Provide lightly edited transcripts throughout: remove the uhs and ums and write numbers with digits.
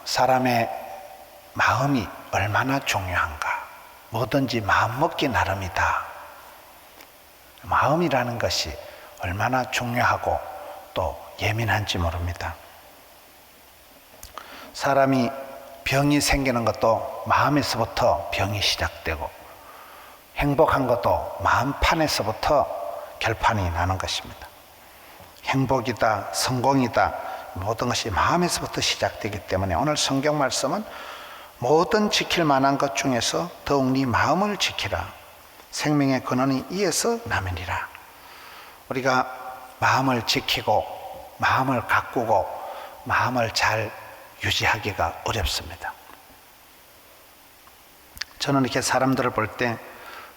사람의 마음이 얼마나 중요한가. 뭐든지 마음먹기 나름이다. 마음이라는 것이 얼마나 중요하고 또 예민한지 모릅니다. 사람이 병이 생기는 것도 마음에서부터 병이 시작되고, 행복한 것도 마음판에서부터 결판이 나는 것입니다. 행복이다, 성공이다, 모든 것이 마음에서부터 시작되기 때문에 오늘 성경 말씀은 모든 지킬 만한 것 중에서 더욱 네 마음을 지키라. 생명의 근원이 이에서 나면이라. 우리가 마음을 지키고 마음을 가꾸고 마음을 잘 유지하기가 어렵습니다. 저는 이렇게 사람들을 볼 때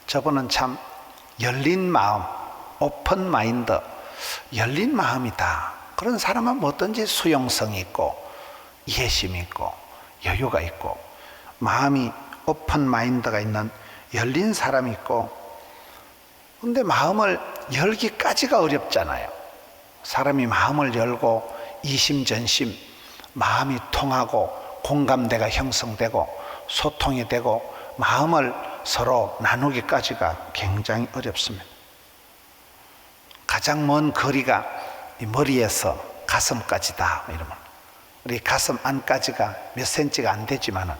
저분은 참 열린 마음, 오픈 마인드, 열린 마음이다. 그런 사람은 뭐든지 수용성이 있고 이해심이 있고 여유가 있고, 마음이 오픈 마인드가 있는 열린 사람이 있고, 근데 마음을 열기까지가 어렵잖아요. 사람이 마음을 열고 이심전심 마음이 통하고 공감대가 형성되고 소통이 되고 마음을 서로 나누기까지가 굉장히 어렵습니다. 가장 먼 거리가 이 머리에서 가슴까지다 이러면, 우리 가슴 안까지가 몇 센치가 안 되지만은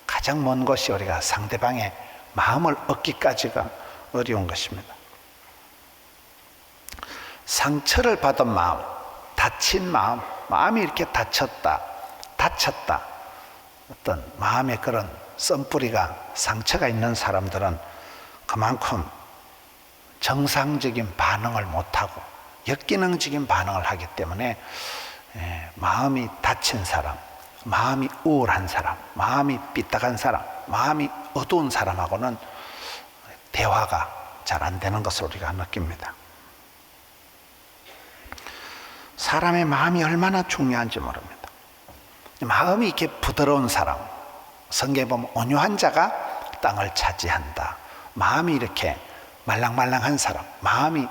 가장 먼 곳이 우리가 상대방의 마음을 얻기까지가 어려운 것입니다. 상처를 받은 마음, 다친 마음, 마음이 이렇게 다쳤다, 어떤 마음에 그런 썬뿌리가, 상처가 있는 사람들은 그만큼 정상적인 반응을 못하고 역기능적인 반응을 하기 때문에 마음이 다친 사람, 마음이 우울한 사람, 마음이 삐딱한 사람, 마음이 어두운 사람하고는 대화가 잘 안 되는 것을 우리가 느낍니다. 사람의 마음이 얼마나 중요한지 모릅니다. 마음이 이렇게 부드러운 사람, 성경에 보면 온유한 자가 땅을 차지한다. 마음이 이렇게 말랑말랑한 사람, 마음이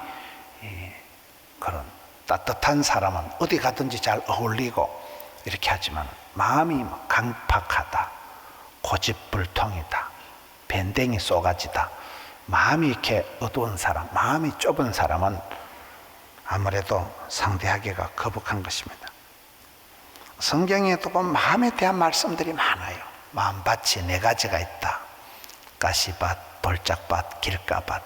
그런 따뜻한 사람은 어디 가든지 잘 어울리고 이렇게 하지만, 마음이 강팍하다, 고집불통이다, 밴댕이 쏘가지다, 마음이 이렇게 어두운 사람, 마음이 좁은 사람은 아무래도 상대하기가 거북한 것입니다. 성경에도 보면 마음에 대한 말씀들이 많아요. 마음밭이 4가지가 있다. 가시밭, 돌짝밭, 길가밭,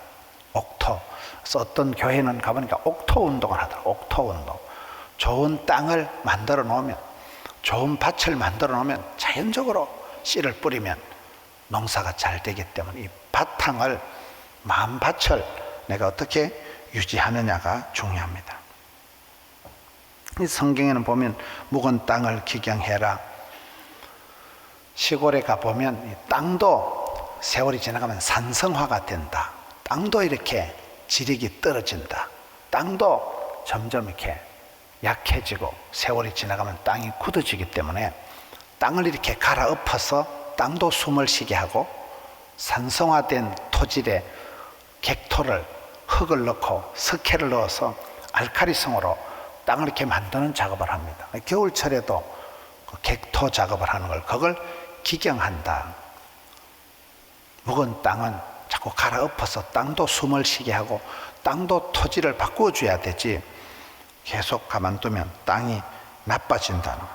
옥토. 그래서 어떤 교회는 가보니까 옥토 운동을 하더라고요. 옥토 운동. 좋은 땅을 만들어 놓으면, 좋은 밭을 만들어 놓으면 자연적으로 씨를 뿌리면 농사가 잘 되기 때문에 이 바탕을, 마음밭을 내가 어떻게 유지하느냐가 중요합니다. 이 성경에는 보면 묵은 땅을 기경해라. 시골에 가보면 이 땅도 세월이 지나가면 산성화가 된다. 땅도 이렇게 지력이 떨어진다. 땅도 점점 이렇게 약해지고 세월이 지나가면 땅이 굳어지기 때문에 땅을 이렇게 갈아엎어서 땅도 숨을 쉬게 하고, 산성화된 토질에 객토를, 흙을 넣고 석회를 넣어서 알칼리성으로 땅을 이렇게 만드는 작업을 합니다. 겨울철에도 객토 작업을 하는 걸, 그걸 기경한다. 묵은 땅은 자꾸 갈아엎어서 땅도 숨을 쉬게 하고 땅도 토질을 바꾸어줘야 되지, 계속 가만두면 땅이 나빠진다는 거예요.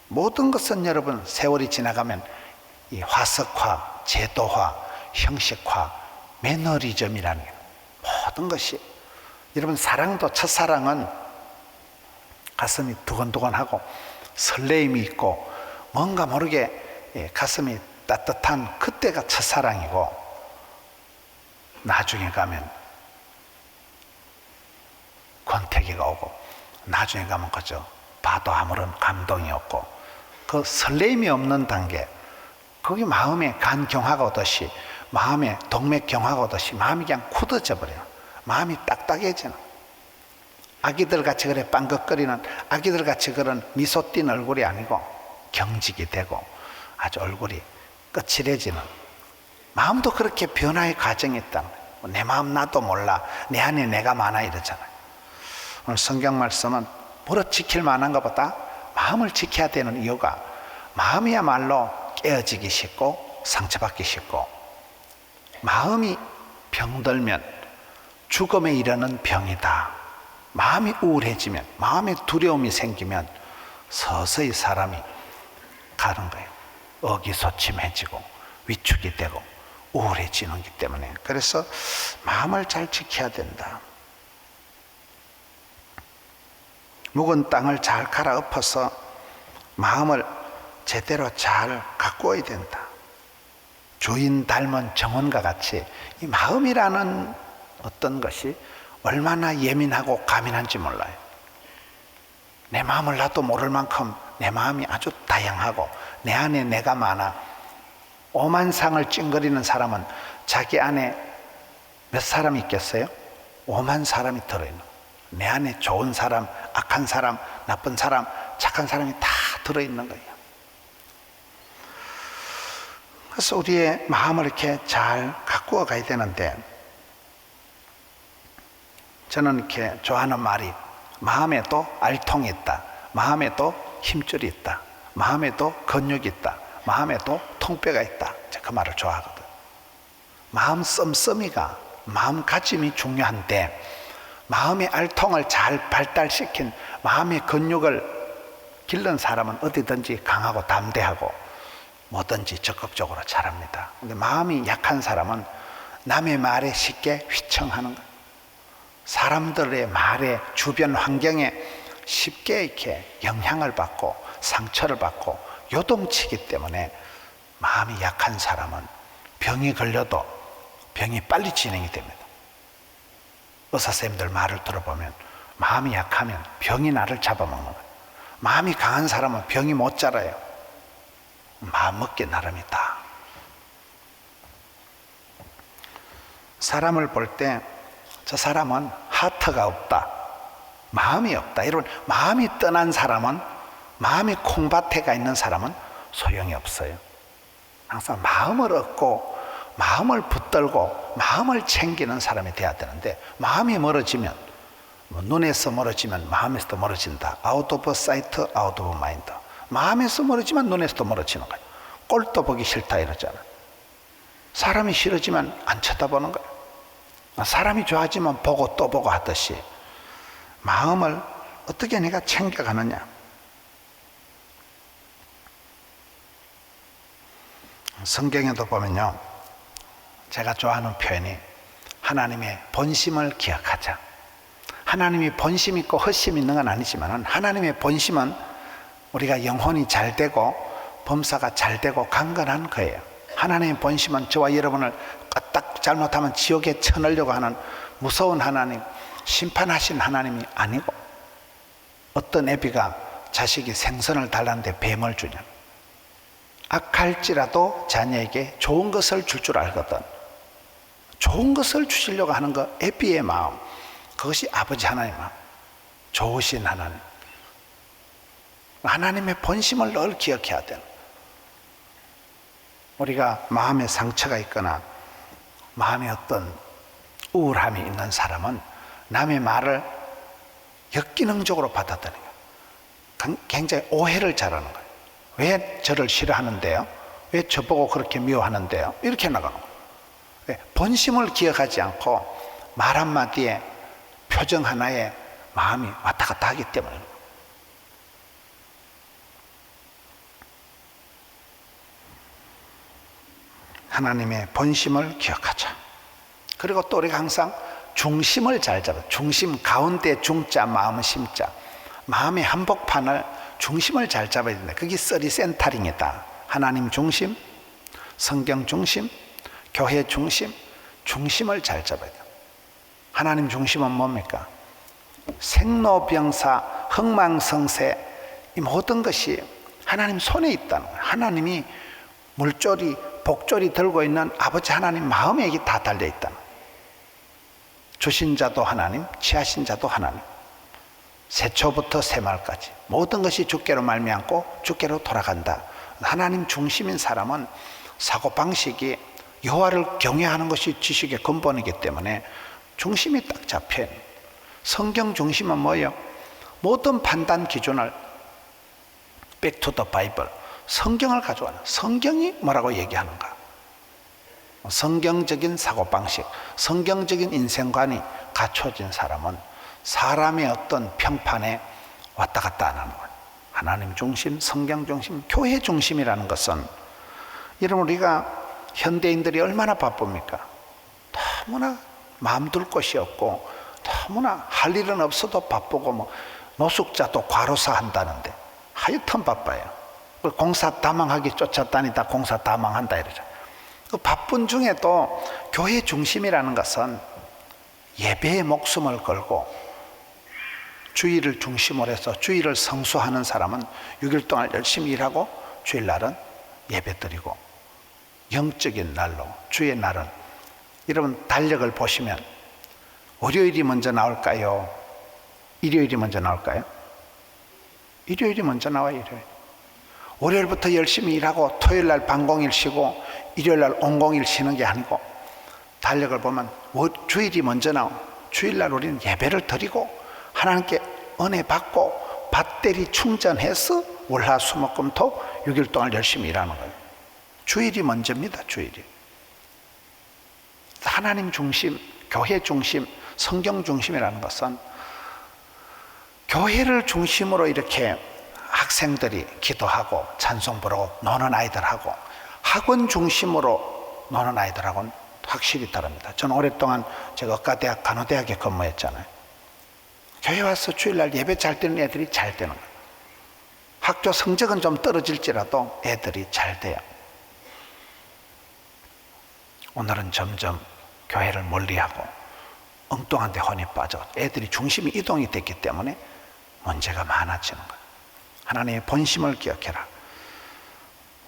모든 것은 여러분 세월이 지나가면 이 화석화, 제도화, 형식화, 매너리즘이라는 게, 모든 것이, 여러분 사랑도, 첫사랑은 가슴이 두근두근하고 설레임이 있고 뭔가 모르게 가슴이 따뜻한 그때가 첫사랑이고, 나중에 가면 권태기가 오고, 나중에 가면 그저 봐도 아무런 감동이 없고, 그 설레임이 없는 단계, 거기 마음에 간경화가 오듯이, 마음에 동맥경화가 오듯이 마음이 그냥 굳어져 버려요. 마음이 딱딱해지는, 아기들 같이 그래 빵긋거리는, 아기들 같이 그런 미소 띈 얼굴이 아니고 경직이 되고 아주 얼굴이 거칠해지는, 마음도 그렇게 변화의 과정이 있다는 거예요. 내 마음 나도 몰라, 내 안에 내가 많아 이러잖아요. 오늘 성경 말씀은 무릇 지킬 만한 것보다 마음을 지켜야 되는 이유가, 마음이야말로 깨어지기 쉽고 상처받기 쉽고, 마음이 병들면 죽음에 이르는 병이다. 마음이 우울해지면, 마음에 두려움이 생기면 서서히 사람이 가는 거예요. 의기소침해지고 위축이 되고 우울해지는 기 때문에. 그래서 마음을 잘 지켜야 된다. 묵은 땅을 잘 갈아엎어서 마음을 제대로 잘 가꾸어야 된다. 주인 닮은 정원과 같이 이 마음이라는 어떤 것이 얼마나 예민하고 가민한지 몰라요. 내 마음을 나도 모를 만큼 내 마음이 아주 다양하고 내 안에 내가 많아. 오만상을 찡그리는 사람은 자기 안에 몇 사람이 있겠어요? 5만 사람이 들어있는 거예요. 내 안에 좋은 사람, 악한 사람, 나쁜 사람, 착한 사람이 다 들어있는 거예요. 그래서 우리의 마음을 이렇게 잘 가꾸어 가야 되는데, 저는 이렇게 좋아하는 말이, 마음에도 알통이 있다, 마음에도 힘줄이 있다, 마음에도 근육이 있다, 마음에도 통뼈가 있다. 그 말을 좋아하거든. 마음 씀씀이가, 마음가짐이 중요한데, 마음의 알통을 잘 발달시킨 마음의 근육을 기른 사람은 어디든지 강하고 담대하고 뭐든지 적극적으로 잘합니다. 근데 마음이 약한 사람은 남의 말에 쉽게 휘청하는 거예요. 사람들의 말에, 주변 환경에 쉽게 이렇게 영향을 받고 상처를 받고 요동치기 때문에, 마음이 약한 사람은 병이 걸려도 병이 빨리 진행이 됩니다. 의사선생님들 말을 들어보면 마음이 약하면 병이 나를 잡아먹는 거예요. 마음이 강한 사람은 병이 못 자라요. 마음 먹기 나름이다. 사람을 볼 때 저 사람은 하트가 없다, 마음이 없다, 여러분, 마음이 떠난 사람은, 마음이 콩밭에가 있는 사람은 소용이 없어요. 항상 마음을 얻고 마음을 붙들고 마음을 챙기는 사람이 돼야 되는데, 마음이 멀어지면, 눈에서 멀어지면 마음에서도 멀어진다. 아웃 오브 사이트, 아웃 오브 마인드. 마음에서 멀어지면 눈에서도 멀어지는 거예요. 꼴도 보기 싫다 이러잖아. 사람이 싫어지면 안 쳐다보는 거예요. 사람이 좋아지면 보고 또 보고 하듯이 마음을 어떻게 내가 챙겨가느냐. 성경에도 보면요, 제가 좋아하는 표현이 하나님의 본심을 기억하자. 하나님이 본심 있고 헛심 있는 건 아니지만, 하나님의 본심은 우리가 영혼이 잘 되고 범사가 잘 되고 강건한 거예요. 하나님의 본심은 저와 여러분을 까딱 잘못하면 지옥에 쳐넣으려고 하는 무서운 하나님, 심판하신 하나님이 아니고, 어떤 애비가 자식이 생선을 달라는데 뱀을 주냐. 악할지라도 자녀에게 좋은 것을 줄 줄 알거든. 좋은 것을 주시려고 하는 거, 애비의 마음, 그것이 아버지 하나님의 마음, 좋으신 하나님. 하나님의 본심을 늘 기억해야 돼요. 우리가 마음에 상처가 있거나 마음에 어떤 우울함이 있는 사람은 남의 말을 역기능적으로 받아들여요. 굉장히 오해를 잘하는 거예요. 왜 저를 싫어하는데요? 왜 저보고 그렇게 미워하는데요? 이렇게 나가는 거예요. 본심을 기억하지 않고 말 한마디에, 표정 하나에 마음이 왔다 갔다 하기 때문에. 하나님의 본심을 기억하자. 그리고 또 우리가 항상 중심을 잘 잡아. 중심, 가운데 중자, 마음 심자. 마음의 한복판을, 중심을 잘 잡아야 된다. 그게 쓰리 센터링이다. 하나님 중심, 성경 중심, 교회 중심, 중심을 잘 잡아야 돼요. 하나님 중심은 뭡니까? 생로병사, 흥망성쇠, 이 모든 것이 하나님 손에 있다는 거예요. 하나님이 물조리, 복조리 들고 있는 아버지 하나님 마음에 이게 다 달려있다는 거예요. 주신 자도 하나님, 취하신 자도 하나님. 새초부터 새말까지 모든 것이 주께로 말미암고 주께로 돌아간다. 하나님 중심인 사람은 사고방식이 여호와를 경외하는 것이 지식의 근본이기 때문에 중심이 딱 잡혀요. 성경 중심은 뭐예요? 모든 판단 기준을 Back to the Bible, 성경을 가져와라. 성경이 뭐라고 얘기하는가? 성경적인 사고방식, 성경적인 인생관이 갖춰진 사람은 사람의 어떤 평판에 왔다 갔다 안 하는 거예요. 하나님 중심, 성경 중심, 교회 중심이라는 것은, 여러분, 우리가 현대인들이 얼마나 바쁩니까? 너무나 마음 둘 곳이 없고 너무나 할 일은 없어도 바쁘고, 뭐 노숙자도 과로사 한다는데 하여튼 바빠요. 공사 다망하기 쫓아다니다 공사 다망한다 이러죠. 그 바쁜 중에도 교회 중심이라는 것은 예배에 목숨을 걸고 주일을 중심으로 해서 주일을 성수하는 사람은 6일 동안 열심히 일하고 주일날은 예배드리고, 영적인 날로 주의 날은, 여러분 달력을 보시면 월요일이 먼저 나올까요? 일요일이 먼저 나올까요? 일요일이 먼저 나와요. 일요일. 월요일부터 열심히 일하고 토요일날 반공일 쉬고 일요일날 온공일 쉬는 게 아니고, 달력을 보면 주일이 먼저 나오고, 주일날 우리는 예배를 드리고 하나님께 은혜 받고 배터리 충전해서 월화수목금토 6일 동안 열심히 일하는 거예요. 주일이 먼저입니다. 주일이. 하나님 중심, 교회 중심, 성경 중심이라는 것은, 교회를 중심으로 이렇게 학생들이 기도하고 찬송 부르고 노는 아이들하고 학원 중심으로 노는 아이들하고는 확실히 다릅니다. 저는 오랫동안 제가 의과대학 간호대학에 근무했잖아요. 교회 와서 주일날 예배 잘 되는 애들이 잘 되는 거예요. 학교 성적은 좀 떨어질지라도 애들이 잘 돼요. 오늘은 점점 교회를 멀리하고 엉뚱한 데 혼이 빠져 애들이 중심이 이동이 됐기 때문에 문제가 많아지는 거예요. 하나님의 본심을 기억해라.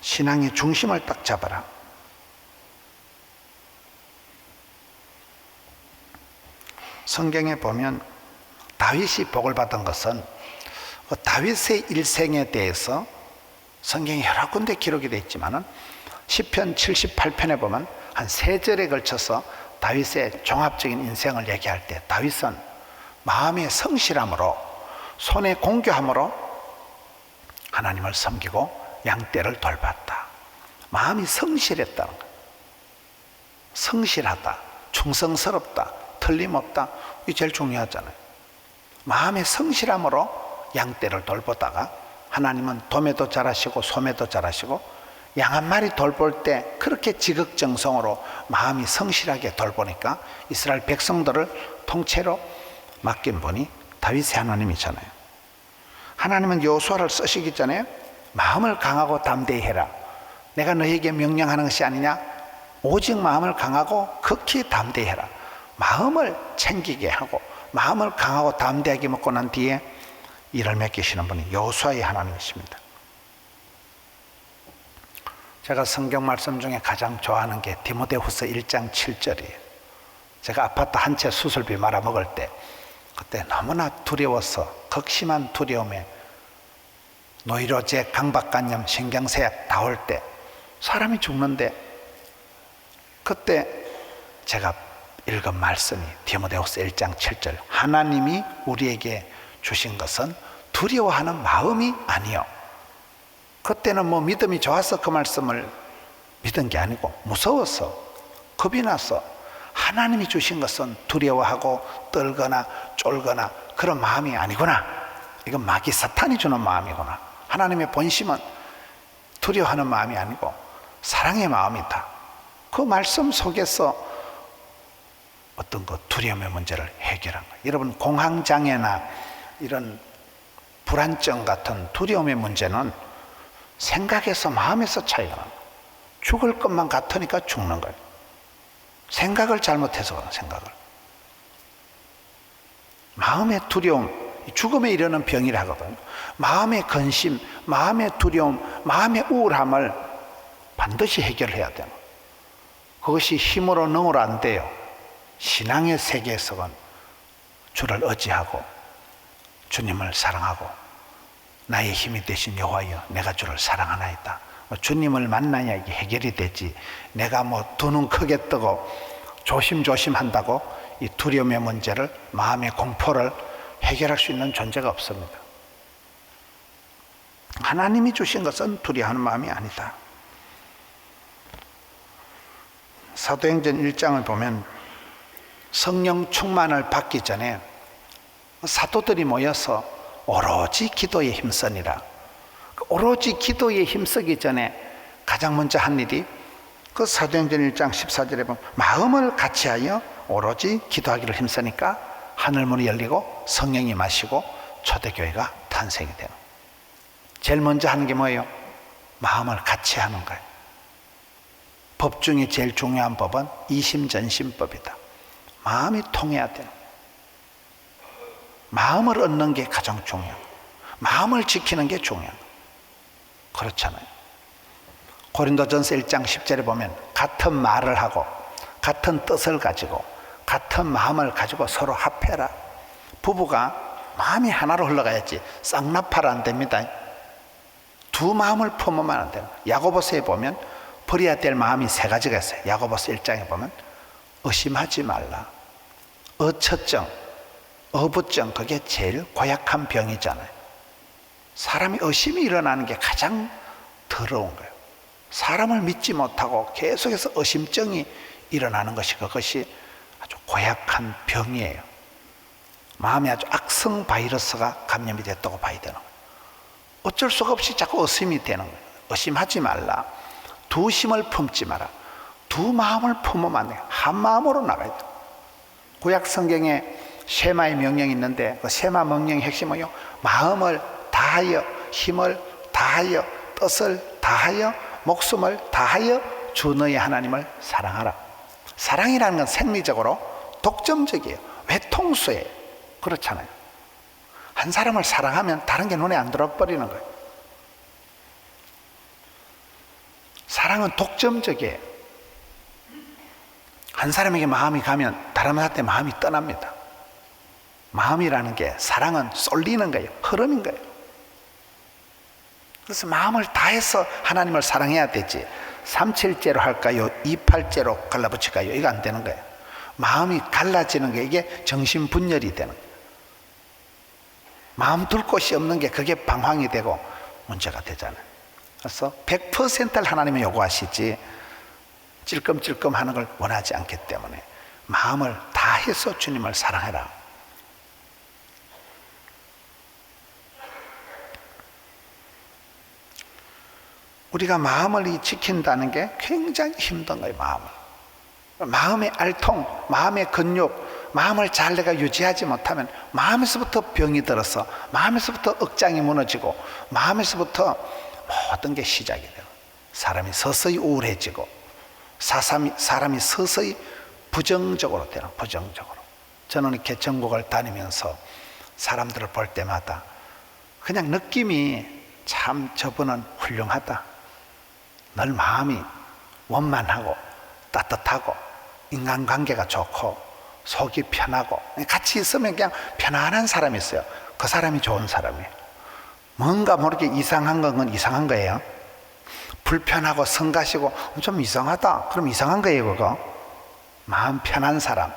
신앙의 중심을 딱 잡아라. 성경에 보면 다윗이 복을 받은 것은, 다윗의 일생에 대해서 성경에 여러 군데 기록이 되어 있지만은 시편 78편에 보면 한 3절에 걸쳐서 다윗의 종합적인 인생을 얘기할 때, 다윗은 마음의 성실함으로, 손의 공교함으로 하나님을 섬기고 양떼를 돌봤다. 마음이 성실했다는 거예요. 성실하다, 충성스럽다, 틀림없다, 이게 제일 중요하잖아요. 마음의 성실함으로 양떼를 돌보다가 하나님은 도매도 잘하시고 소매도 잘하시고, 양 한 마리 돌볼 때 그렇게 지극정성으로 마음이 성실하게 돌보니까 이스라엘 백성들을 통째로 맡긴 분이 다윗의 하나님이잖아요. 하나님은 여호수아를 쓰시기 전에 마음을 강하고 담대히 해라. 내가 너에게 명령하는 것이 아니냐? 오직 마음을 강하고 극히 담대히 해라. 마음을 챙기게 하고 마음을 강하고 담대하게 먹고 난 뒤에 일을 맡기시는 분이 여호수아의 하나님이십니다. 제가 성경 말씀 중에 가장 좋아하는 게 디모데후서 1장 7절이에요. 제가 아파트 한 채 수술비 말아먹을 때, 그때 너무나 두려워서 극심한 두려움에 노이로제, 강박관념, 신경쇠약 다 올 때 사람이 죽는데, 그때 제가 읽은 말씀이 디모데후서 1장 7절, 하나님이 우리에게 주신 것은 두려워하는 마음이 아니요. 그때는 뭐 믿음이 좋아서 그 말씀을 믿은 게 아니고 무서워서, 겁이 나서, 하나님이 주신 것은 두려워하고 떨거나 쫄거나 그런 마음이 아니구나. 이건 마귀 사탄이 주는 마음이구나. 하나님의 본심은 두려워하는 마음이 아니고 사랑의 마음이다. 그 말씀 속에서 어떤 그 두려움의 문제를 해결한 거예요. 여러분, 공황장애나 이런 불안증 같은 두려움의 문제는 생각에서, 마음에서 차이가 나요. 죽을 것만 같으니까 죽는 거예요. 생각을 잘못해서 그런 생각을. 마음의 두려움, 죽음에 이르는 병이라 하거든요. 마음의 근심, 마음의 두려움, 마음의 우울함을 반드시 해결해야 돼요. 그것이 힘으로 능으로 안 돼요. 신앙의 세계에서는 주를 의지하고 주님을 사랑하고, 나의 힘이 되신 여호와여 내가 주를 사랑하나이다. 주님을 만나야 이게 해결이 되지, 내가 뭐 두 눈 크게 뜨고 조심조심 한다고 이 두려움의 문제를, 마음의 공포를 해결할 수 있는 존재가 없습니다. 하나님이 주신 것은 두려워하는 마음이 아니다. 사도행전 1장을 보면 성령 충만을 받기 전에 사도들이 모여서 오로지 기도에 힘쓰니라. 오로지 기도에 힘쓰기 전에 가장 먼저 한 일이 그 사도행전 1장 14절에 보면 마음을 같이하여 오로지 기도하기를 힘쓰니까 하늘문이 열리고 성령이 마시고 초대교회가 탄생이 되는. 제일 먼저 하는 게 뭐예요? 마음을 같이 하는 거예요. 법 중에 제일 중요한 법은 이심전심법이다. 마음이 통해야 돼요. 마음을 얻는 게 가장 중요해요. 마음을 지키는 게 중요해요. 그렇잖아요. 고린도전서 1장 10절에 보면 같은 말을 하고 같은 뜻을 가지고 같은 마음을 가지고 서로 합해라. 부부가 마음이 하나로 흘러가야지 쌍나파라 안 됩니다. 두 마음을 품으면 안 돼요. 야고보서에 보면 버려야 될 마음이 세 가지가 있어요. 야고보서 1장에 보면 의심하지 말라. 어처증, 어부증, 그게 제일 고약한 병이잖아요. 사람이 의심이 일어나는 게 가장 더러운 거예요. 사람을 믿지 못하고 계속해서 의심증이 일어나는 것이 그것이 아주 고약한 병이에요. 마음에 아주 악성 바이러스가 감염이 됐다고 봐야 되는 거예요. 어쩔 수가 없이 자꾸 의심이 되는 거예요. 의심하지 말라. 두 심을 품지 마라. 두 마음을 품으면 안 돼요. 한 마음으로 나가야 돼요. 구약 성경에 쉐마의 명령이 있는데 그 쉐마 명령의 핵심은 뭐예요? 마음을 다하여, 힘을 다하여, 뜻을 다하여, 목숨을 다하여 주 너의 하나님을 사랑하라. 사랑이라는 건 생리적으로 독점적이에요. 외통수예요. 그렇잖아요. 한 사람을 사랑하면 다른 게 눈에 안 들어버리는 거예요. 사랑은 독점적이에요. 한 사람에게 마음이 가면 다른 사람한테 마음이 떠납니다. 마음이라는 게 사랑은 쏠리는 거예요. 흐름인 거예요. 그래서 마음을 다해서 하나님을 사랑해야 되지 3,7제로 할까요? 2,8제로 갈라붙일까요? 이거 안 되는 거예요. 마음이 갈라지는 게 이게 정신분열이 되는 거예요. 마음 둘 곳이 없는 게 그게 방황이 되고 문제가 되잖아요. 그래서 100%를 하나님이 요구하시지 찔끔찔끔 하는 걸 원하지 않기 때문에 마음을 다해서 주님을 사랑해라. 우리가 마음을 지킨다는 게 굉장히 힘든 거예요. 마음의 알통, 마음의 근육, 마음을 잘 내가 유지하지 못하면 마음에서부터 병이 들어서 마음에서부터 억장이 무너지고 마음에서부터 모든 게 시작이 돼요. 사람이 서서히 우울해지고 사람이 서서히 부정적으로 되는, 부정적으로. 저는 이렇게 전국을 다니면서 사람들을 볼 때마다 그냥 느낌이 참 저분은 훌륭하다. 늘 마음이 원만하고 따뜻하고 인간관계가 좋고 속이 편하고 같이 있으면 그냥 편안한 사람이 있어요. 그 사람이 좋은 사람이에요. 뭔가 모르게 이상한 건 이상한 거예요. 불편하고 성가시고 좀 이상하다. 그럼 이상한 거예요. 그거 마음 편한 사람,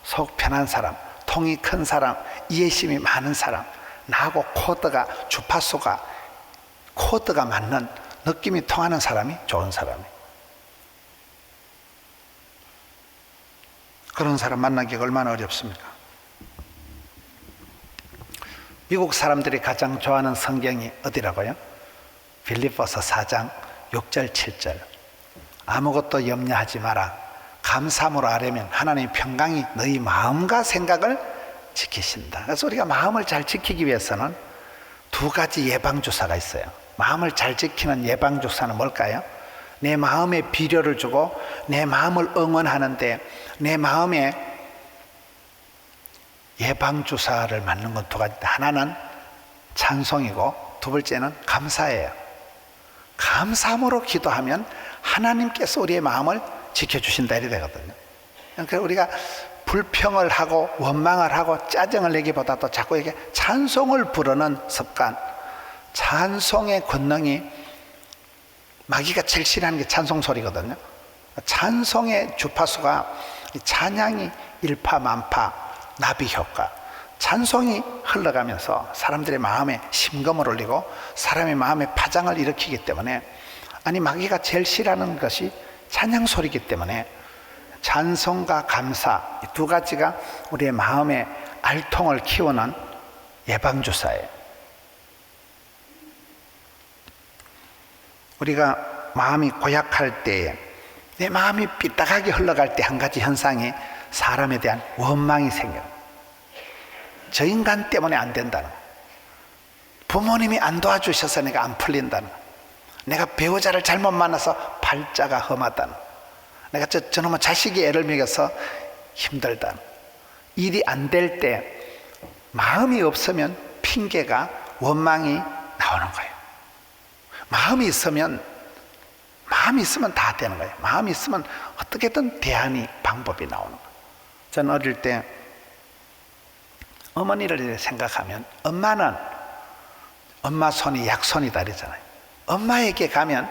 속 편한 사람, 통이 큰 사람, 이해심이 많은 사람, 나하고 코드가 주파수가 코드가 맞는 느낌이 통하는 사람이 좋은 사람이에요. 그런 사람 만나기가 얼마나 어렵습니까? 미국 사람들이 가장 좋아하는 성경이 어디라고요? 빌립보서 4장 6절 7절. 아무것도 염려하지 마라. 감사함으로 하려면 하나님의 평강이 너희 마음과 생각을 지키신다. 그래서 우리가 마음을 잘 지키기 위해서는 두 가지 예방주사가 있어요. 마음을 잘 지키는 예방주사는 뭘까요? 내 마음에 비료를 주고 내 마음을 응원하는데 내 마음에 예방주사를 맞는 건 두 가지다. 하나는 찬송이고 두 번째는 감사예요. 감사함으로 기도하면 하나님께서 우리의 마음을 지켜주신다 이래 되거든요. 그러니까 우리가 불평을 하고 원망을 하고 짜증을 내기보다도 자꾸 이렇게 찬송을 부르는 습관, 찬송의 권능이 마귀가 제일 싫어하는 게 찬송 소리거든요. 찬송의 주파수가 찬양이 일파만파 나비 효과, 찬송이 흘러가면서 사람들의 마음에 심금을 울리고 사람의 마음에 파장을 일으키기 때문에, 아니 마귀가 제일 싫어하는 것이 찬양 소리이기 때문에 찬송과 감사, 이 두 가지가 우리의 마음의 알통을 키우는 예방주사예요. 우리가 마음이 고약할 때에, 내 마음이 삐딱하게 흘러갈 때 한 가지 현상이 사람에 대한 원망이 생겨요. 저 인간 때문에 안 된다는 거예요. 부모님이 안 도와주셔서 내가 안 풀린다는 거예요. 내가 배우자를 잘못 만나서 팔자가 험하다는 거예요. 내가 저놈의 자식이 애를 먹여서 힘들다는 거예요. 일이 안 될 때 마음이 없으면 핑계가, 원망이 나오는 거예요. 마음이 있으면 다 되는 거예요. 마음이 있으면 어떻게든 대안이, 방법이 나오는 거예요. 저는 어릴 때 어머니를 생각하면, 엄마 손이 약손이다 그러잖아요. 엄마에게 가면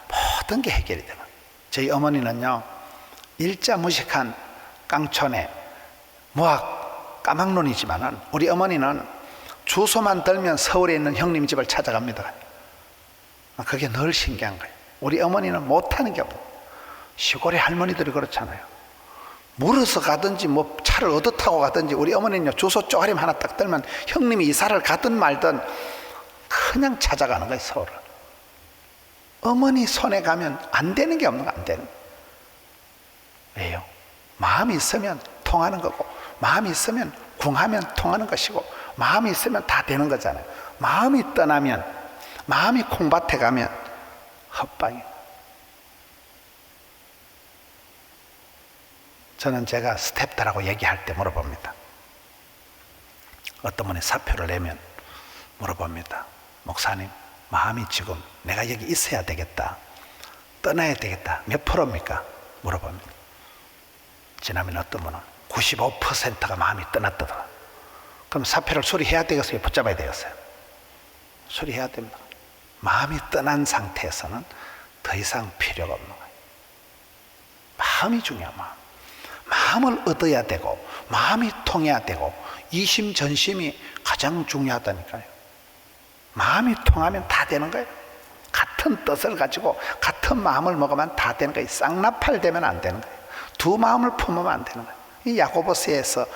모든 게 해결이 되는 거예요. 저희 어머니는요, 일자무식한 깡촌에 무학 까막눈이지만은 우리 어머니는 주소만 들면 서울에 있는 형님 집을 찾아갑니다. 그게 늘 신기한 거예요. 우리 어머니는 못하는 게 없어요. 시골의 할머니들이 그렇잖아요. 물어서 가든지 뭐 차를 얻어 타고 가든지, 우리 어머니는요, 주소 쪼가림 하나 딱 들면 형님이 이사를 가든 말든 그냥 찾아가는 거예요, 서울을. 어머니 손에 가면 안 되는 게 없는 거, 안 되는 거예요. 왜요? 마음이 있으면 통하는 거고, 마음이 있으면 궁하면 통하는 것이고, 마음이 있으면 다 되는 거잖아요. 마음이 떠나면, 마음이 콩밭에 가면 헛방이에요. 저는 제가 스태프들하고 얘기할 때 물어봅니다. 어떤 분이 사표를 내면 물어봅니다. 목사님, 마음이 지금 내가 여기 있어야 되겠다, 떠나야 되겠다, 몇 프로입니까? 물어봅니다. 지나면 어떤 분은 95%가 마음이 떠났다더라. 그럼 사표를 수리해야 되겠어요? 붙잡아야 되겠어요? 수리해야 됩니다. 마음이 떠난 상태에서는 더 이상 필요가 없는 거예요. 마음이 중요한 마음을 얻어야 되고, 마음이 통해야 되고, 이심전심이 가장 중요하다니까요. 마음이 통하면 다 되는 거예요. 같은 뜻을 가지고 같은 마음을 먹으면 다 되는 거예요. 쌍나팔 되면 안 되는 거예요. 두 마음을 품으면 안 되는 거예요. 이 야고보서에서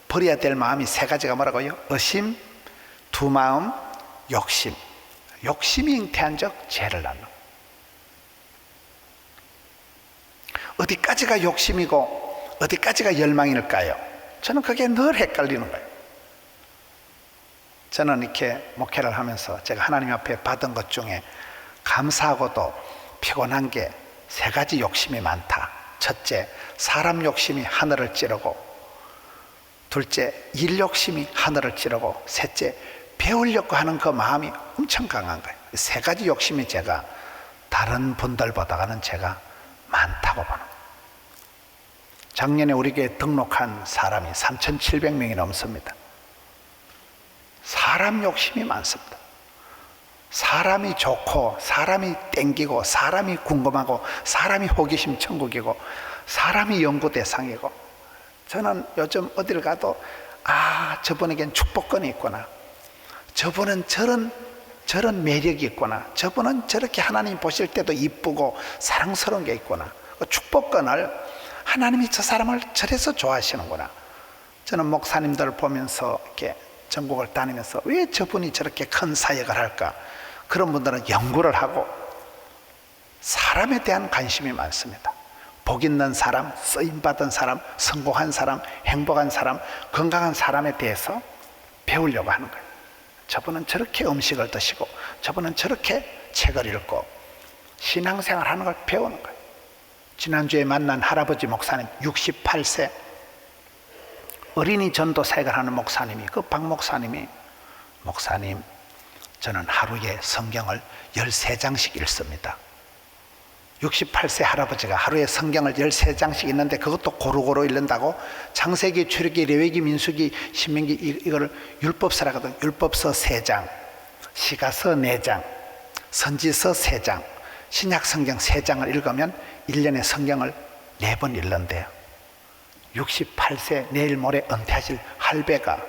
버려야 될 마음이 세 가지가 뭐라고요? 의심, 두 마음, 욕심. 욕심이 잉태한 적 죄를 낳는 거예요. 어디까지가 욕심이고 어디까지가 열망일까요? 저는 그게 늘 헷갈리는 거예요. 저는 이렇게 목회를 하면서 제가 하나님 앞에 받은 것 중에 감사하고도 피곤한 게 세 가지 욕심이 많다. 첫째, 사람 욕심이 하늘을 찌르고, 둘째, 일 욕심이 하늘을 찌르고, 셋째, 배우려고 하는 그 마음이 엄청 강한 거예요. 세 가지 욕심이 제가 다른 분들보다는 제가 많다고 보는 거예요. 작년에 우리 교회에 등록한 사람이 3,700명이 넘습니다. 사람 욕심이 많습니다. 사람이 좋고, 사람이 땡기고, 사람이 궁금하고, 사람이 호기심 천국이고, 사람이 연구 대상이고. 저는 요즘 어딜 가도 저분에겐 축복권이 있구나, 저분은 저런 매력이 있구나, 저분은 저렇게 하나님 보실 때도 이쁘고 사랑스러운 게 있구나. 그 축복권을 하나님이 저 사람을 저래서 좋아하시는구나. 저는 목사님들 보면서 이렇게 전국을 다니면서 왜 저분이 저렇게 큰 사역을 할까? 그런 분들은 연구를 하고 사람에 대한 관심이 많습니다. 복 있는 사람, 쓰임받은 사람, 성공한 사람, 행복한 사람, 건강한 사람에 대해서 배우려고 하는 거예요. 저분은 저렇게 음식을 드시고, 저분은 저렇게 책을 읽고, 신앙생활 하는 걸 배우는 거예요. 지난주에 만난 할아버지 목사님 68세 어린이 전도 사역을 하는 목사님이, 그 박 목사님이, 목사님, 저는 하루에 성경을 13장씩 읽습니다. 68세 할아버지가 하루에 성경을 13장씩 읽는데 그것도 고루고루 읽는다고 창세기, 출애굽기, 레위기, 민수기, 신명기 이거를 율법서라거든. 율법서 3장, 시가서 4장, 선지서 3장, 신약 성경 3장을 읽으면 1년에 성경을 4번 읽는데요. 68세 내일 모레 은퇴하실 할배가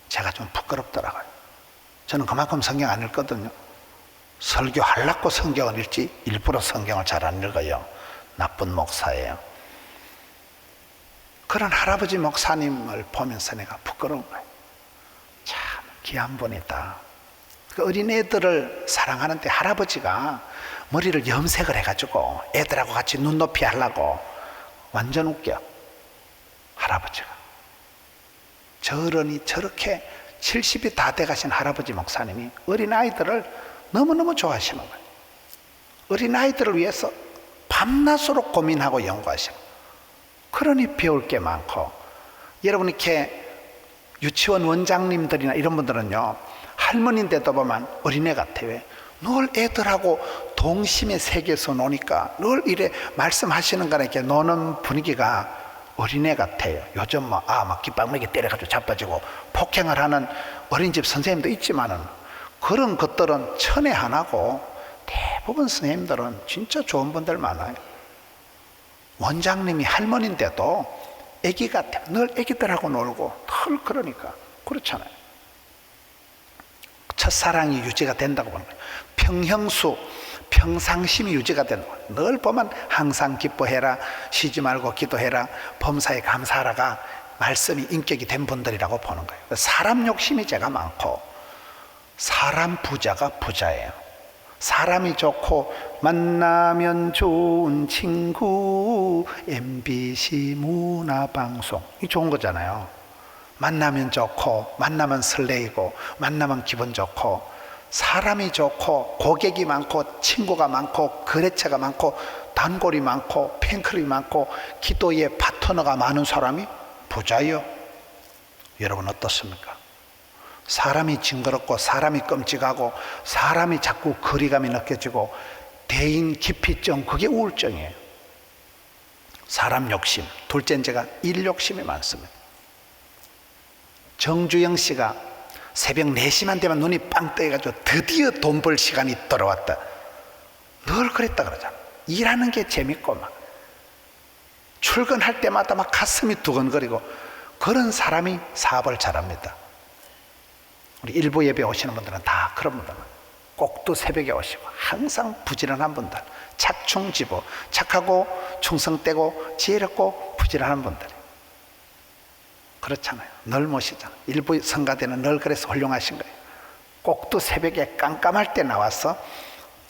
제가 좀 부끄럽더라고요. 저는 그만큼 성경 안 읽거든요. 설교하려고 성경을 읽지 일부러 성경을 잘 안 읽어요. 나쁜 목사예요. 그런 할아버지 목사님을 보면서 내가 부끄러운 거예요. 참 귀한 분이다. 그 어린애들을 사랑하는데 할아버지가 머리를 염색을 해가지고 애들하고 같이 눈높이 하려고 완전 웃겨. 할아버지가 저러니 저렇게 70이 다 돼가신 할아버지 목사님이 어린아이들을 너무너무 좋아하시는 거예요. 어린아이들을 위해서 밤낮으로 고민하고 연구하시고, 그러니 배울 게 많고, 여러분 이렇게 유치원 원장님들이나 이런 분들은요 할머니인데도 보면 어린애 같아요. 늘 애들하고 동심의 세계에서 노니까 늘 이래 말씀하시는 거나 이렇게 노는 분위기가 어린애 같아요. 요즘 막 깃방망이 때려가지고 자빠지고 폭행을 하는 어린이집 선생님도 있지만은 그런 것들은 천에 하나고 대부분 선생님들은 진짜 좋은 분들 많아요. 원장님이 할머니인데도 애기 같아요. 늘 애기들하고 놀고 늘 그러니까 그렇잖아요. 첫사랑이 유지가 된다고 보는 거예요. 평형수, 평상심이 유지가 된다고. 늘 보면 항상 기뻐해라, 쉬지 말고 기도해라, 범사에 감사하라가 말씀이 인격이 된 분들이라고 보는 거예요. 사람 욕심이 제가 많고, 사람 부자가 부자예요. 사람이 좋고 만나면 좋은 친구, MBC 문화방송, 이 좋은 거잖아요. 만나면 좋고, 만나면 설레이고, 만나면 기분 좋고, 사람이 좋고, 고객이 많고, 친구가 많고, 거래처가 많고, 단골이 많고, 팬클럽이 많고, 기도의 파트너가 많은 사람이 부자예요. 여러분 어떻습니까? 사람이 징그럽고, 사람이 끔찍하고, 사람이 자꾸 거리감이 느껴지고, 대인 기피증, 그게 우울증이에요. 사람 욕심. 둘째는 제가 일 욕심이 많습니다. 정주영 씨가 새벽 4시만 되면 눈이 빵 떠가지고 드디어 돈 벌 시간이 돌아왔다. 늘 그랬다 그러잖아. 일하는 게 재밌고 막 출근할 때마다 막 가슴이 두근거리고, 그런 사람이 사업을 잘합니다. 우리 일부 예배 오시는 분들은 다 그런 분들, 꼭두 새벽에 오시고 항상 부지런한 분들, 착충지부, 착하고 충성되고 지혜롭고 부지런한 분들, 그렇잖아요. 늘 모시잖아요. 일부 성가대는 늘 그래서 훌륭하신 거예요. 꼭두 새벽에 깜깜할 때 나와서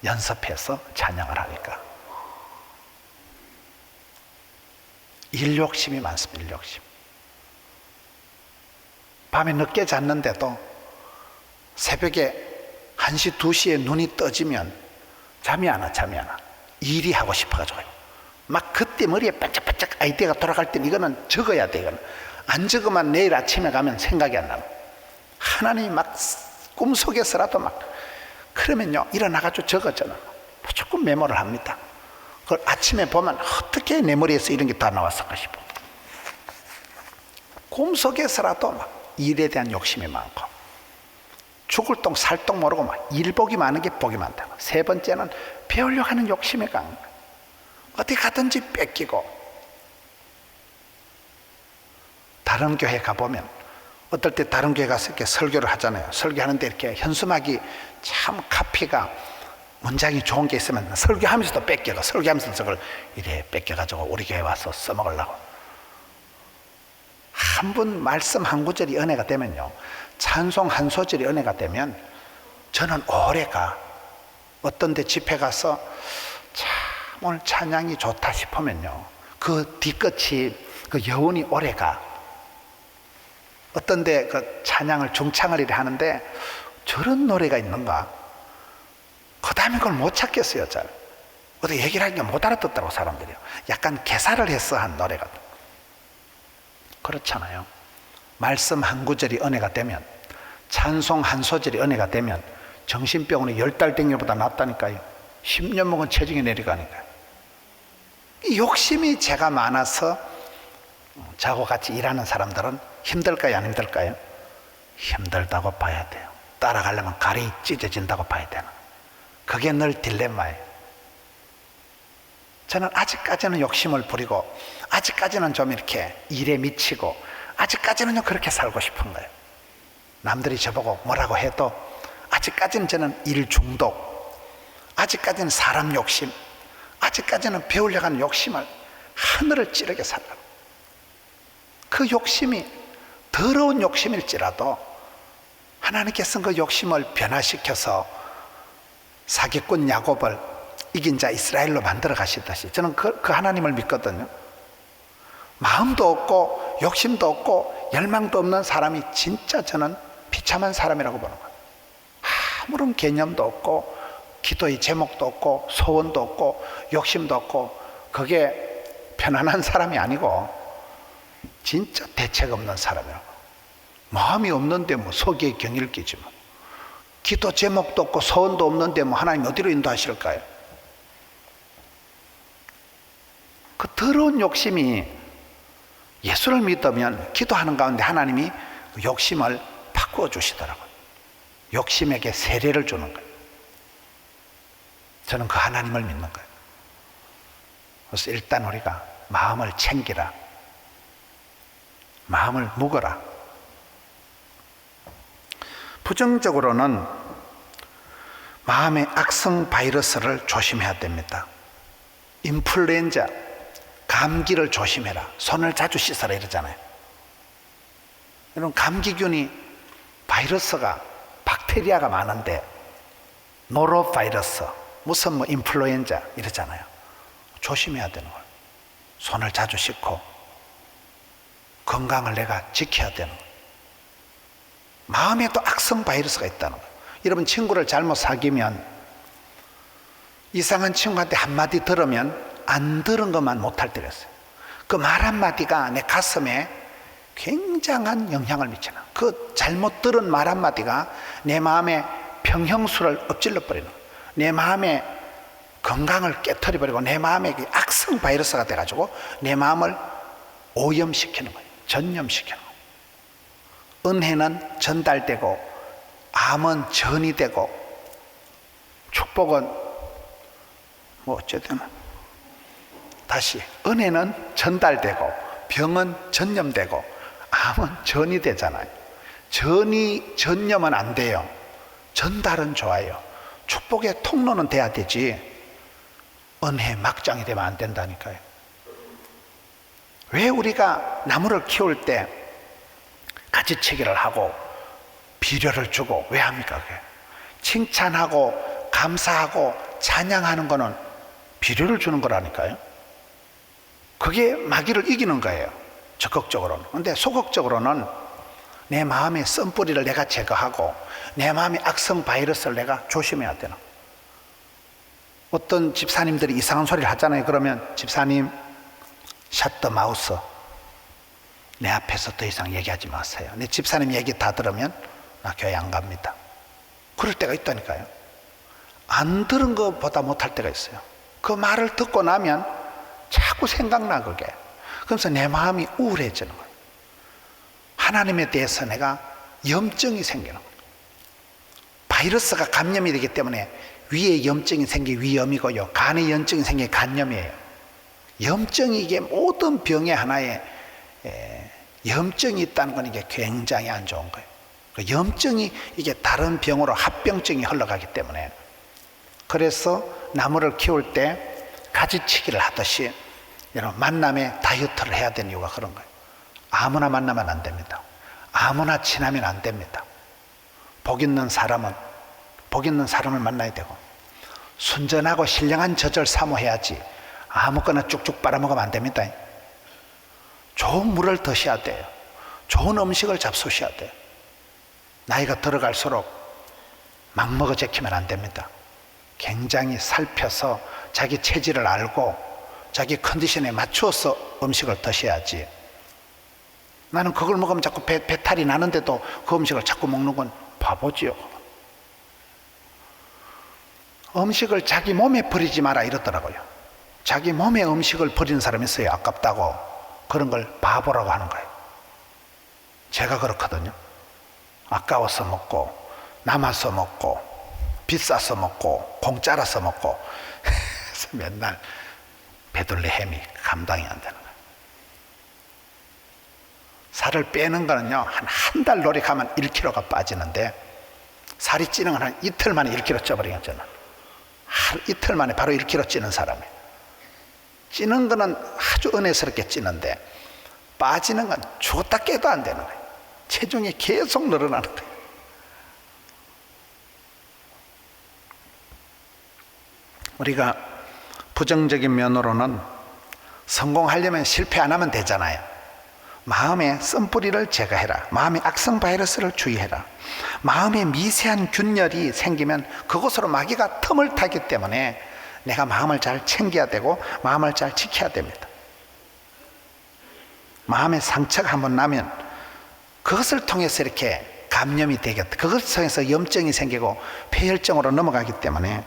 연습해서 찬양을 하니까. 일 욕심이 많습니다. 일 욕심. 밤에 늦게 잤는데도 새벽에 1시, 2시에 눈이 떠지면 잠이 안 와. 일이 하고 싶어가지고 막 그때 머리에 반짝반짝 아이디어가 돌아갈 땐 이거는 적어야 돼. 이거는 안 적으면 내일 아침에 가면 생각이 안 나요. 하나님이 막 꿈속에서라도 막 그러면요 일어나가지고 적었잖아요. 무조건 메모를 합니다. 그걸 아침에 보면 어떻게 내 머리에서 이런 게 다 나왔을까 싶어. 꿈속에서라도 막 일에 대한 욕심이 많고, 죽을 똥 살 똥 모르고 막 일복이 많은 게 복이 많다고. 세 번째는 배우려고 하는 욕심이 강한 거예요. 어디 가든지 뺏기고. 다른 교회 가보면 어떨 때 다른 교회 가서 이렇게 설교를 하잖아요. 설교하는데 이렇게 현수막이 참 카피가 문장이 좋은 게 있으면 설교하면서도 뺏겨가, 설교하면서 저걸 이래 뺏겨가지고 우리 교회 와서 써먹으려고. 한 분 말씀 한 구절이 은혜가 되면요, 찬송 한 소절이 은혜가 되면 저는 오래가. 어떤 데 집회 가서 참 오늘 찬양이 좋다 싶으면요 그 뒤끝이 그 여운이 오래가. 어떤 데 그 찬양을 중창을 이래 하는데 저런 노래가 있는가, 그 다음에 그걸 못 찾겠어요. 잘 어떻게 얘기를 하니까 못 알아듣더라고 사람들이요. 약간 개사를 해서 한 노래가. 그렇잖아요. 말씀 한 구절이 은혜가 되면, 찬송 한 소절이 은혜가 되면 정신병원에 10달 된 것보다 낫다니까요. 10년 먹은 체중이 내려가니까요. 이 욕심이 제가 많아서 저하고 같이 일하는 사람들은 힘들까요, 안 힘들까요? 힘들다고 봐야 돼요. 따라가려면 갈이 찢어진다고 봐야 되는, 그게 늘 딜레마예요. 저는 아직까지는 욕심을 부리고, 아직까지는 좀 이렇게 일에 미치고, 아직까지는 그렇게 살고 싶은 거예요. 남들이 저보고 뭐라고 해도 아직까지는 저는 일 중독, 아직까지는 사람 욕심, 아직까지는 배우려고 하는 욕심을 하늘을 찌르게 살라고. 그 욕심이 더러운 욕심일지라도 하나님께서는 그 욕심을 변화시켜서 사기꾼 야곱을 이긴 자 이스라엘로 만들어 가시듯이 저는 그 하나님을 믿거든요. 마음도 없고 욕심도 없고 열망도 없는 사람이 진짜 저는 비참한 사람이라고 보는 거예요. 아무런 개념도 없고 기도의 제목도 없고 소원도 없고 욕심도 없고 그게 편안한 사람이 아니고 진짜 대책 없는 사람이라고. 마음이 없는데 뭐 서기에 경의를 끼지 뭐. 기도 제목도 없고 소원도 없는데 뭐 하나님 어디로 인도하실까요? 그 더러운 욕심이 예수를 믿으면 기도하는 가운데 하나님이 그 욕심을 바꾸어 주시더라고요. 욕심에게 세례를 주는 거예요. 저는 그 하나님을 믿는 거예요. 그래서 일단 우리가 마음을 챙기라. 마음을 묵어라. 부정적으로는 마음의 악성 바이러스를 조심해야 됩니다. 인플루엔자, 감기를 조심해라. 손을 자주 씻어라 이러잖아요. 여러분 감기균이 바이러스가 박테리아가 많은데 노로바이러스, 무슨 뭐 인플루엔자 이러잖아요. 조심해야 되는 거예요. 손을 자주 씻고 건강을 내가 지켜야 되는 거예요. 마음에도 악성 바이러스가 있다는 거예요. 여러분 친구를 잘못 사귀면 이상한 친구한테 한마디 들으면 안 들은 것만 못할 때가 있어요. 그 말 한마디가 내 가슴에 굉장한 영향을 미치는, 그 잘못 들은 말 한마디가 내 마음에 평형수를 엎질러 버리는, 내 마음의 건강을 깨트려 버리고 내 마음에 악성 바이러스가 돼가지고 내 마음을 오염시키는 거예요. 전염시키는 거예요. 은혜는 전달되고 암은 전이 되고 축복은 뭐 어쨌든 다시 은혜는 전달되고 병은 전염되고 암은 전이 되잖아요. 전염은 안 돼요. 전달은 좋아요. 축복의 통로는 돼야 되지 은혜 막장이 되면 안 된다니까요. 왜 우리가 나무를 키울 때 가지치기를 하고 비료를 주고 왜 합니까? 그게? 칭찬하고 감사하고 찬양하는 거는 비료를 주는 거라니까요. 그게 마귀를 이기는 거예요. 적극적으로는. 근데 소극적으로는 내 마음의 썬뿌리를 내가 제거하고 내 마음의 악성 바이러스를 내가 조심해야 되는 거예요. 어떤 집사님들이 이상한 소리를 하잖아요. 그러면 집사님 샷더 마우스, 내 앞에서 더 이상 얘기하지 마세요. 내 집사님 얘기 다 들으면 나 교회 안 갑니다. 그럴 때가 있다니까요. 안 들은 것보다 못할 때가 있어요. 그 말을 듣고 나면 자꾸 생각나 그게. 그러면서 내 마음이 우울해지는 거예요. 하나님에 대해서 내가 염증이 생기는 거예요. 바이러스가 감염이 되기 때문에 위에 염증이 생기 위염이고요, 간에 염증이 생기 간염이에요. 염증이 이게 모든 병의 하나의 염증이 있다는 건 이게 굉장히 안 좋은 거예요. 그 염증이 이게 다른 병으로 합병증이 흘러가기 때문에, 그래서 나무를 키울 때 가지치기를 하듯이 여러분 만남에 다이어트를 해야 되는 이유가 그런 거예요. 아무나 만나면 안 됩니다. 아무나 친하면 안 됩니다. 복 있는 사람을 만나야 되고 순전하고 신령한 젖을 사모해야지 아무거나 쭉쭉 빨아먹으면 안 됩니다. 좋은 물을 드셔야 돼요. 좋은 음식을 잡수셔야 돼요. 나이가 들어갈수록 막 먹어 제키면 안 됩니다. 굉장히 살펴서 자기 체질을 알고 자기 컨디션에 맞추어서 음식을 드셔야지. 나는 그걸 먹으면 자꾸 배탈이 나는데도 그 음식을 자꾸 먹는 건 바보지요. 음식을 자기 몸에 버리지 마라 이러더라고요. 자기 몸에 음식을 버리는 사람이 있어요. 아깝다고. 그런 걸 바보라고 하는 거예요. 제가 그렇거든요. 아까워서 먹고 남아서 먹고 비싸서 먹고 공짜라서 먹고 그래서 맨날 베들레헴이 감당이 안 되는 거예요. 살을 빼는 거는요, 한 달 노력하면 1kg가 빠지는데, 살이 찌는 건 한 이틀 만에 1kg 쪄버리겠 저는. 한 이틀 만에 바로 1kg 찌는 사람이에요. 찌는 거는 아주 은혜스럽게 찌는데, 빠지는 건 죽었다 깨도 안 되는 거예요. 체중이 계속 늘어나는 거예요. 우리가 부정적인 면으로는 성공하려면 실패 안 하면 되잖아요. 마음의 쓴뿌리를 제거해라. 마음의 악성 바이러스를 주의해라. 마음에 미세한 균열이 생기면 그곳으로 마귀가 틈을 타기 때문에 내가 마음을 잘 챙겨야 되고 마음을 잘 지켜야 됩니다. 마음의 상처가 한번 나면 그것을 통해서 이렇게 감염이 되겠다. 그것을 통해서 염증이 생기고 폐혈증으로 넘어가기 때문에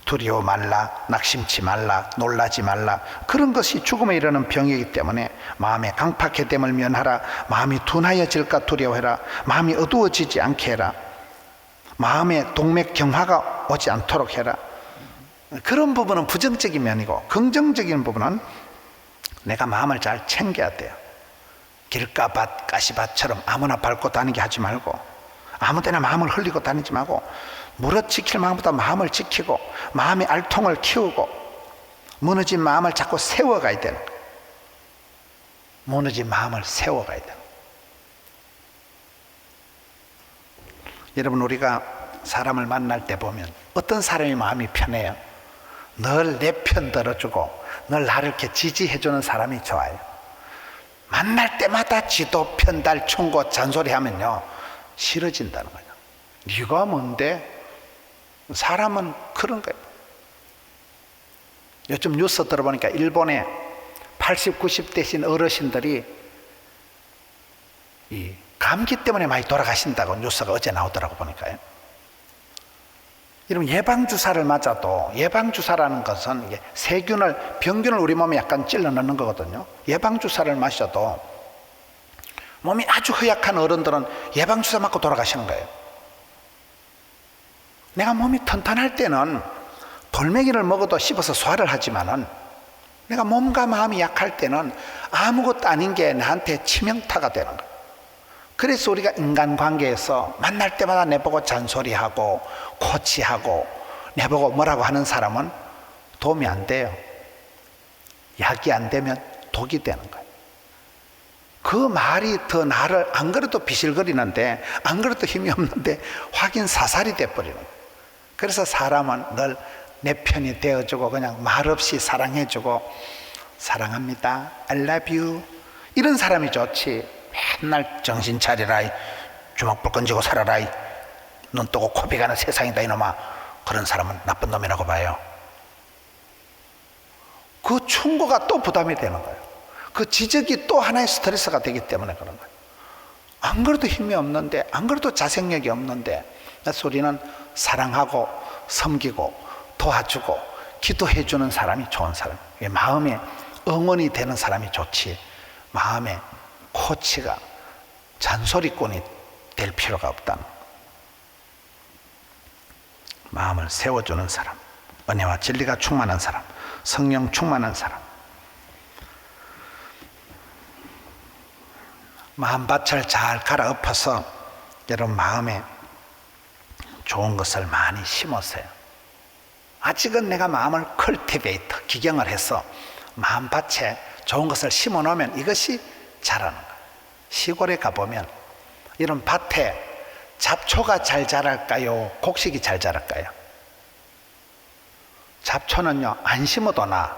두려워 말라, 낙심치 말라, 놀라지 말라. 그런 것이 죽음에 이르는 병이기 때문에 마음의 강팍해됨을 면하라. 마음이 둔하여질까 두려워해라. 마음이 어두워지지 않게 해라. 마음에 동맥경화가 오지 않도록 해라. 그런 부분은 부정적인 면이고, 긍정적인 부분은 내가 마음을 잘 챙겨야 돼요. 길가밭, 가시밭처럼 아무나 밟고 다니게 하지 말고, 아무데나 마음을 흘리고 다니지 말고, 무릇 지킬 마음보다 마음을 지키고 마음의 알통을 키우고 무너진 마음을 자꾸 세워가야 되는 거예요. 무너진 마음을 세워가야 되는 거예요. 여러분, 우리가 사람을 만날 때 보면 어떤 사람이 마음이 편해요? 늘 내 편 들어주고 늘 나를 이렇게 지지해주는 사람이 좋아요. 만날 때마다 지도, 편달, 충고, 잔소리하면요 싫어진다는 거예요. 네가 뭔데? 사람은 그런 거예요. 요즘 뉴스 들어보니까 일본에 80, 90대신 어르신들이 이 감기 때문에 많이 돌아가신다고 뉴스가 어제 나오더라고 보니까요. 이런 예방주사를 맞아도, 예방주사라는 것은 이게 세균을, 병균을 우리 몸에 약간 찔러 넣는 거거든요. 예방주사를 마셔도 몸이 아주 허약한 어른들은 예방주사 맞고 돌아가시는 거예요. 내가 몸이 튼튼할 때는 돌멩이를 먹어도 씹어서 소화를 하지만은 내가 몸과 마음이 약할 때는 아무것도 아닌 게 나한테 치명타가 되는 거예요. 그래서 우리가 인간관계에서 만날 때마다 내보고 잔소리하고 코치하고 내보고 뭐라고 하는 사람은 도움이 안 돼요. 약이 안 되면 독이 되는 거예요. 그 말이 더 나를, 안 그래도 비실거리는데, 안 그래도 힘이 없는데 확인 사살이 돼버리는 거예요. 그래서 사람은 늘 내 편이 되어주고 그냥 말없이 사랑해주고, 사랑합니다, I love you, 이런 사람이 좋지, 맨날 정신 차리라, 주먹불 건지고 살아라, 눈 뜨고 코피 가는 세상이다 이놈아, 그런 사람은 나쁜 놈이라고 봐요. 그 충고가 또 부담이 되는 거예요. 그 지적이 또 하나의 스트레스가 되기 때문에 그런 거예요. 안 그래도 힘이 없는데, 안 그래도 자생력이 없는데, 그래서 우리는 사랑하고 섬기고 도와주고 기도해주는 사람이 좋은 사람이에요. 마음에 응원이 되는 사람이 좋지, 마음에 코치가, 잔소리꾼이 될 필요가 없다는, 마음을 세워주는 사람, 은혜와 진리가 충만한 사람, 성령 충만한 사람, 마음밭을 잘 갈아엎어서 여러분 마음에 좋은 것을 많이 심으세요. 아직은 내가 마음을 컬티베이터, 기경을 해서 마음밭에 좋은 것을 심어 놓으면 이것이 자라는 거예요. 시골에 가보면 이런 밭에 잡초가 잘 자랄까요? 곡식이 잘 자랄까요? 잡초는요, 안 심어도 나.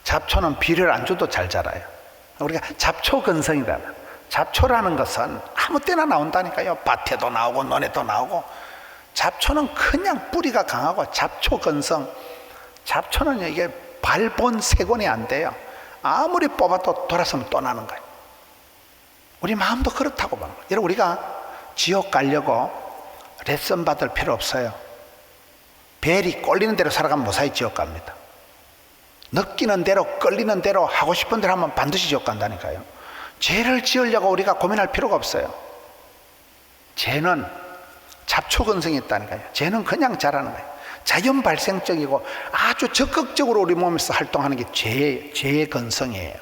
잡초는 비료를 안 줘도 잘 자라요. 우리가 잡초 근성이라는, 잡초라는 것은 아무 때나 나온다니까요. 밭에도 나오고 논에도 나오고. 잡초는 그냥 뿌리가 강하고, 잡초 근성, 잡초는 이게 발본 세곤이 안 돼요. 아무리 뽑아도 돌아서면 또 나는 거예요. 우리 마음도 그렇다고 보는 거예요. 여러분, 우리가 지옥 가려고 레슨 받을 필요 없어요. 벨이 꼴리는 대로 살아가면 무사히 지옥 갑니다. 느끼는 대로, 끌리는 대로, 하고 싶은 대로 하면 반드시 지옥 간다니까요. 죄를 지으려고 우리가 고민할 필요가 없어요. 죄는 잡초 근성이 있다니까요. 죄는 그냥 자라는 거예요. 자연 발생적이고 아주 적극적으로 우리 몸에서 활동하는 게 죄의 근성이에요.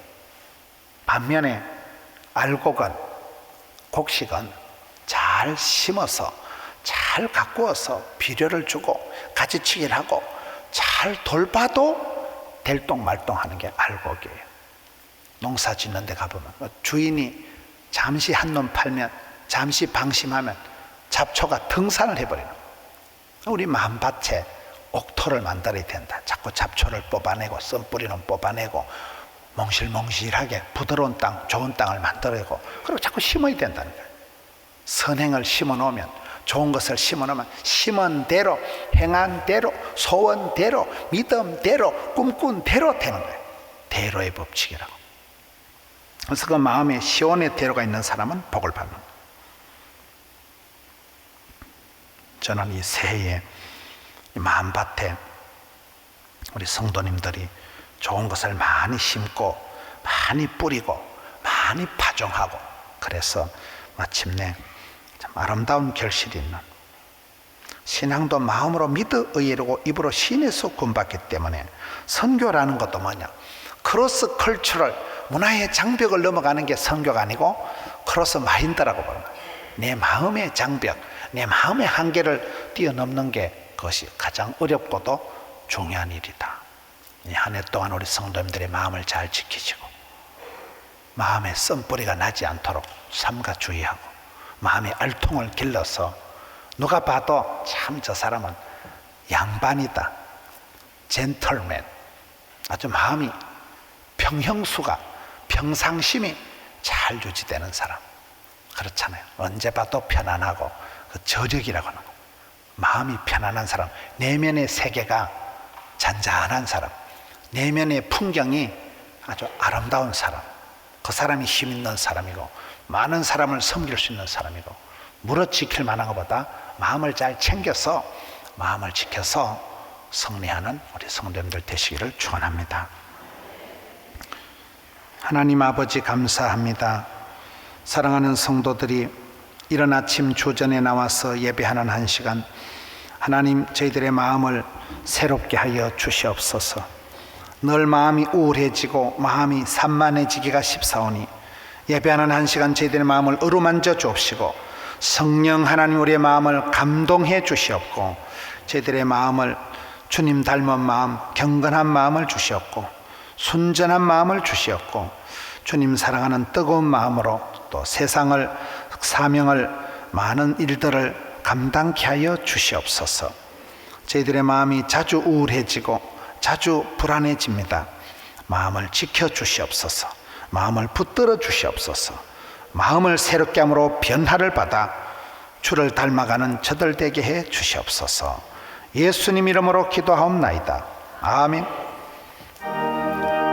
반면에 알곡은, 곡식은 잘 심어서 잘 가꾸어서 비료를 주고 가지치기를 하고 잘 돌봐도 될똥말똥하는 게 알곡이에요. 농사 짓는 데 가보면 주인이 잠시 한눈 팔면, 잠시 방심하면 잡초가 등산을 해버리는 거예요. 우리 마음밭에 옥토를 만들어야 된다. 자꾸 잡초를 뽑아내고 썬뿌리는 뽑아내고 몽실몽실하게 부드러운 땅, 좋은 땅을 만들어내고, 그리고 자꾸 심어야 된다는 거예요. 선행을 심어 놓으면, 좋은 것을 심어 놓으면 심은 대로, 행한 대로, 소원대로, 믿음대로, 꿈꾼 대로 되는 거예요. 대로의 법칙이라고. 그래서 그 마음에 시온의 대로가 있는 사람은 복을 받는 거예요. 저는 이 새해에 마음밭에 우리 성도님들이 좋은 것을 많이 심고 많이 뿌리고 많이 파종하고, 그래서 마침내 참 아름다운 결실이 있는, 신앙도 마음으로 믿어 의뢰고 입으로 신에서 구원받기 때문에 선교라는 것도 뭐냐, 크로스 컬처럴, 문화의 장벽을 넘어가는 게 선교가 아니고 크로스 마인드라고 보는 거예요. 내 마음의 장벽, 내 마음의 한계를 뛰어넘는 게 그것이 가장 어렵고도 중요한 일이다. 이 한 해 동안 우리 성도님들의 마음을 잘 지키시고 마음에 썬뿌리가 나지 않도록 삼가 주의하고 마음의 알통을 길러서 누가 봐도 참 저 사람은 양반이다, 젠틀맨, 아주 마음이 평형수가, 평상심이 잘 유지되는 사람, 그렇잖아요. 언제 봐도 편안하고 그 저력이라고 하는 거, 마음이 편안한 사람, 내면의 세계가 잔잔한 사람, 내면의 풍경이 아주 아름다운 사람, 그 사람이 힘 있는 사람이고 많은 사람을 섬길 수 있는 사람이고, 무릇 지킬 만한 것보다 마음을 잘 챙겨서 마음을 지켜서 승리하는 우리 성도님들 되시기를 축원합니다. 하나님 아버지 감사합니다. 사랑하는 성도들이 이른 아침 조전에 나와서 예배하는 한 시간, 하나님 저희들의 마음을 새롭게 하여 주시옵소서. 늘 마음이 우울해지고 마음이 산만해지기가 쉽사오니 예배하는 한 시간 저희들의 마음을 어루만져 주옵시고, 성령 하나님 우리의 마음을 감동해 주시옵고, 저희들의 마음을 주님 닮은 마음, 경건한 마음을 주시옵고, 순전한 마음을 주시옵고, 주님 사랑하는 뜨거운 마음으로 또 세상을, 사명을, 많은 일들을 감당케 하여 주시옵소서. 저희들의 마음이 자주 우울해지고 자주 불안해집니다. 마음을 지켜 주시옵소서. 마음을 붙들어 주시옵소서. 마음을 새롭게 함으로 변화를 받아 주를 닮아가는 저들 되게 해 주시옵소서. 예수님 이름으로 기도하옵나이다. 아멘.